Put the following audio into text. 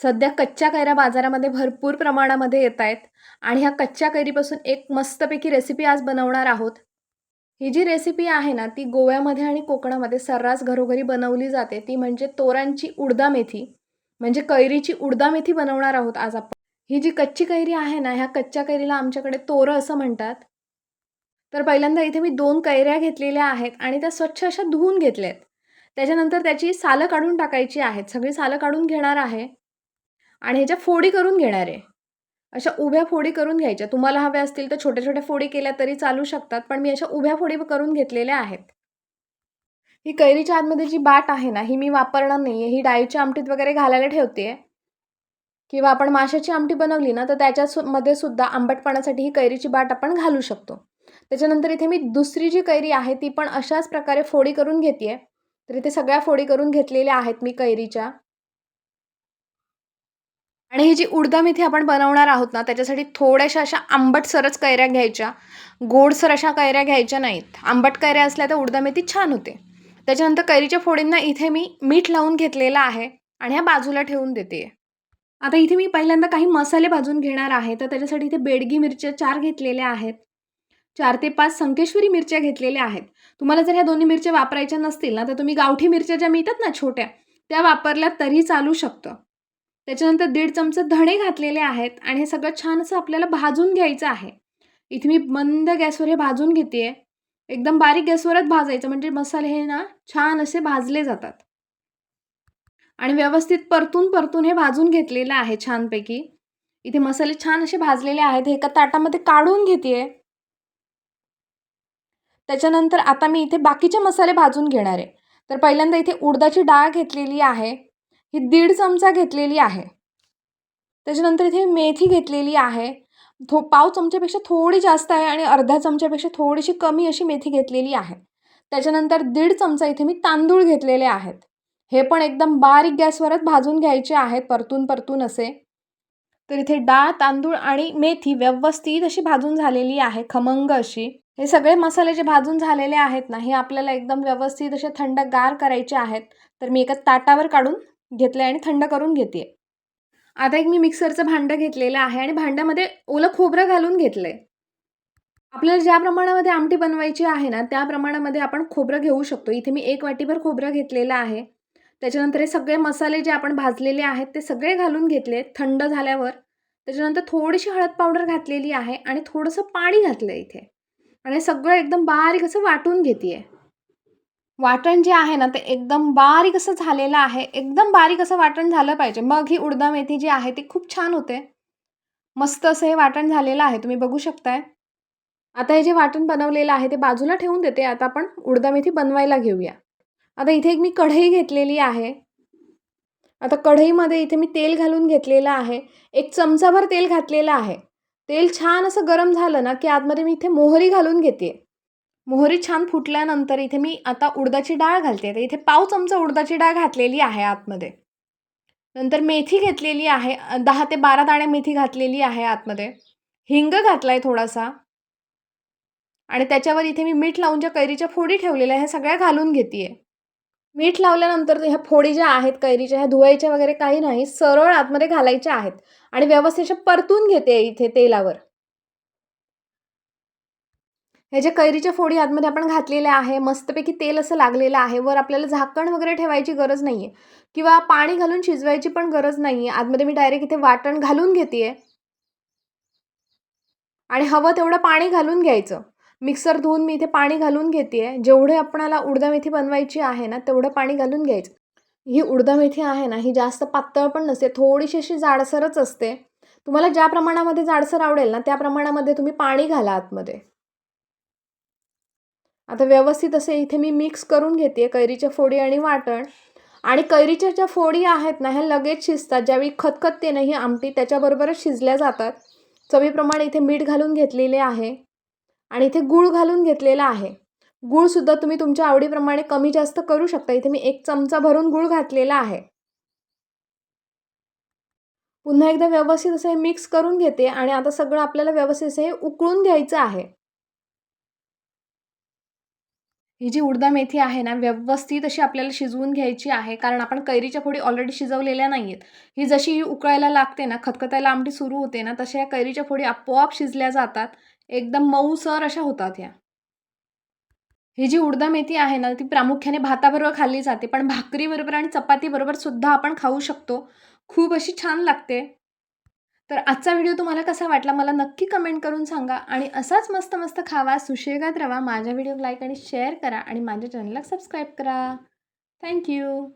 सध्या कच्च्या कैऱ्या बाजारामध्ये भरपूर प्रमाणामध्ये येत आहेत आणि ह्या कच्च्या कैरीपासून एक मस्तपैकी रेसिपी आज बनवणार आहोत. ही जी रेसिपी आहे ना, ती गोव्यामध्ये आणि कोकणामध्ये सर्रास घरोघरी बनवली जाते. ती म्हणजे तोरांची उडदा मेथी, म्हणजे कैरीची उडदा मेथी बनवणार आहोत आज आपण. ही जी कच्ची कैरी आहे ना, ह्या कच्च्या कैरीला आमच्याकडे तोरं असं म्हणतात. तर पहिल्यांदा इथे मी 2 कैऱ्या घेतलेल्या आहेत आणि त्या स्वच्छ अशा धुवून घेतल्यात. त्याच्यानंतर त्याची सालं काढून टाकायची आहेत. सगळी सालं काढून घेणार आहे आणि ह्याच्या फोडी करून घेणार आहे. अशा उभ्या फोडी करून घ्यायच्या. तुम्हाला हव्या असतील तर छोट्या-छोट्या फोडी केल्या तरी चालू शकतात, पण मी अशा उभ्या फोडी करून घेतलेल्या आहेत. ही कैरीच्या आतमध्ये जी बाट आहे ना, ही मी वापरणार नाहीये. ही डाळीच्या आमटीत वगैरे घालायला ठेवतेय किंवा आपण माशाची आमटी बनवली ना, तर मध्ये सुद्धा आंबटपणासाठी ही कैरीची बाट आपण घालू शकतो. त्याच्यानंतर इथे मी दुसरी जी कैरी आहे, ती पण अशाच प्रकारे फोडी करून घेतेय. तर इथे सगळ्या फोडी करून घेतलेल्या आहेत मी कैरीच्या. आणि ही जी उडदा मेथी आपण बनवणार आहोत ना, त्याच्यासाठी थोड्याशा अशा आंबटसरच कैऱ्या घ्यायच्या. गोडसर अशा कैऱ्या घ्यायच्या नाहीत. आंबट कैऱ्या असल्या तर उडदा मेथी छान होते. त्याच्यानंतर कैरीच्या फोडींना इथे मी मीठ लावून घेतलेलं आहे आणि ह्या बाजूला ठेवून देते. आता इथे मी पहिल्यांदा काही मसाले भाजून घेणार आहे. तर त्याच्यासाठी इथे बेडगी मिरच्या 4 घेतलेल्या आहेत. 4 ते 5 संकेश्वरी मिरच्या घेतलेल्या आहेत. तुम्हाला जर ह्या दोन्ही मिरच्या वापरायच्या नसतील ना, तर तुम्ही गावठी मिरच्या ज्या मिळतात ना छोट्या, त्या वापरल्या तरी चालू शकतं. त्याच्यानंतर 1.5 चमचे धणे घातलेले आहेत आणि हे सगळं छान असं आपल्याला भाजून घ्यायचं आहे. इथे मी मंद गॅसवर हे भाजून घेतेय. एकदम बारीक गॅसवरच भाजायचं म्हणजे मसाले हे ना छान असे भाजले जातात. आणि व्यवस्थित परतून हे भाजून घेतलेलं आहे छानपैकी. इथे मसाले छान असे भाजलेले आहेत. हे एका ताटामध्ये काढून घेतेय. त्याच्यानंतर आता मी इथे बाकीचे मसाले भाजून घेणार आहे. तर पहिल्यांदा इथे उडदाची डाळ घेतलेली आहे. ही 1.5 चमचा घेतलेली आहे. त्याच्यानंतर इथे मेथी घेतलेली आहे. पाव चमच्यापेक्षा थोडी जास्त आहे आणि अर्ध्या चमच्यापेक्षा थोडीशी कमी अशी मेथी घेतलेली आहे. त्याच्यानंतर 1.5 चमचा इथे मी तांदूळ घेतलेले आहेत. हे पण एकदम बारीक गॅसवरच भाजून घ्यायचे आहेत परतून असे. तर इथे डाळ, तांदूळ आणि मेथी व्यवस्थित अशी भाजून झालेली आहे, खमंग अशी. हे सगळे मसाले जे भाजून झालेले आहेत ना, हे आपल्याला एकदम व्यवस्थित असे थंडगार करायचे आहेत. तर मी एका ताटावर काढून घेतले आणि थंड करून घेतेय. आता एक मी मिक्सरचं भांडं घेतलेलं आहे आणि भांड्यामध्ये ओलं खोबरं घालून घेतलंय. आपल्याला ज्या प्रमाणामध्ये आमटी बनवायची आहे ना, त्या प्रमाणामध्ये आपण खोबरं घेऊ शकतो. इथे मी 1 वाटीभर खोबरं घेतलेलं आहे. त्याच्यानंतर हे सगळे मसाले जे आपण भाजलेले आहेत, ते सगळे घालून घेतले थंड झाल्यावर. त्याच्यानंतर थोडीशी हळद पावडर घातलेली आहे आणि थोडंसं पाणी घातलं इथे. आणि सगळं एकदम बारीक असं वाटून घेतेय. वाटण जे आहे ना, ते एकदम बारीक असं झालेलं आहे. एकदम बारीक असं वाटण झालं पाहिजे. मग ही उडदा मेथी जी आहे ती खूप छान होते. मस्त असं हे वाटण झालेलं आहे. तुम्ही बघू शकताय. आता हे जे वाटण बनवलेलं आहे ते बाजूला ठेवून देते. आता आपण उडदा मेथी बनवायला घेऊया. आता इथे एक मी कढई घेतलेली आहे. आता कढईमध्ये इथे मी तेल घालून घेतलेलं आहे. 1 चमचाभर तेल घातलेलं आहे. तेल छान असं गरम झालं ना, की आतमध्ये मी इथे मोहरी घालून घेतेय. मोहरी छान फुटल्यानंतर इथे मी आता उडदाची डाळ घालते. तर इथे पाव चमचा उडदाची डाळ घातलेली आहे आतमध्ये. नंतर मेथी घेतलेली आहे. 10 ते 12 दाणे मेथी घातलेली आहे आतमध्ये. हिंग घातलाय थोडासा आणि त्याच्यावर इथे मी मीठ लावून ज्या कैरीच्या फोडी ठेवलेल्या ह्या सगळ्या घालून घेतेय. मीठ लावल्यानंतर ह्या फोडी ज्या आहेत कैरीच्या ह्या धुवायच्या वगैरे काही नाही. सरळ आतमध्ये घालायच्या आहेत आणि व्यवस्थित अशा परतून घेते इथे तेलावर. हे जे कैरीच्या फोडी आतमध्ये आपण घातलेल्या आहे, मस्तपैकी तेल असं लागलेलं आहे. वर आपल्याला झाकण वगैरे ठेवायची गरज नाहीये किंवा पाणी घालून शिजवायची पण गरज नाहीये. आतमध्ये मी डायरेक्ट इथे वाटण घालून घेतेय आणि हवं तेवढं पाणी घालून घ्यायचं. मिक्सर धुवून मी इथे पाणी घालून घेतेय. जेवढे आपणाला उडदा मेथी बनवायची आहे ना, तेवढं पाणी घालून घ्यायचं. ही उडदा मेथी आहे ना, ही जास्त पातळ पण नसते, थोडीशी अशी जाडसरच असते. तुम्हाला ज्या प्रमाणामध्ये जाडसर आवडेल ना, त्या प्रमाणामध्ये तुम्ही पाणी घाला आतमध्ये. आता व्यवस्थित असे इथे मी मिक्स करून घेते कैरीच्या फोडी आणि वाटण. आणि कैरीच्या ज्या फोडी आहेत ना, ह्या लगेच शिजतात. ज्यावेळी खदखदते ना ही आमटी, त्याच्याबरोबरच शिजल्या जातात. चवीप्रमाणे इथे मीठ घालून घेतलेले आहे आणि इथे गूळ घालून घेतलेला आहे. गूळसुद्धा तुम्ही तुमच्या आवडीप्रमाणे कमी जास्त करू शकता. इथे मी 1 चमचा भरून गूळ घातलेला आहे. पुन्हा एकदा व्यवस्थित असं हे मिक्स करून घेते आणि आता सगळं आपल्याला व्यवस्थित असं हे उकळून घ्यायचं आहे. ही जी उडदा मेथी आहे ना, व्यवस्थित अशी आपल्याला शिजवून घ्यायची आहे. कारण आपण कैरीच्या फोडी ऑलरेडी शिजवलेल्या नाही आहेत. ही जशी उकळायला लागते ना, खदखदायला आमटी सुरू होते ना, तशा या कैरीच्या फोडी आपोआप शिजल्या जातात. एकदम मऊसर अशा होतात ह्या. ही जी उडदा मेथी आहे ना, ती प्रामुख्याने भाताबरोबर खाल्ली जाते. पण भाकरीबरोबर आणि चपातीबरोबर सुद्धा आपण खाऊ शकतो. खूप अशी छान लागते. तर आजचा व्हिडिओ तुम्हाला कसा वाटला मला नक्की कमेंट करून सांगा आणि असाच मस्त मस्त खावा, सुशेगात राहा. माझ्या व्हिडिओ लाईक आणि शेअर करा आणि माझ्या चॅनलला सबस्क्राईब करा. Thank you.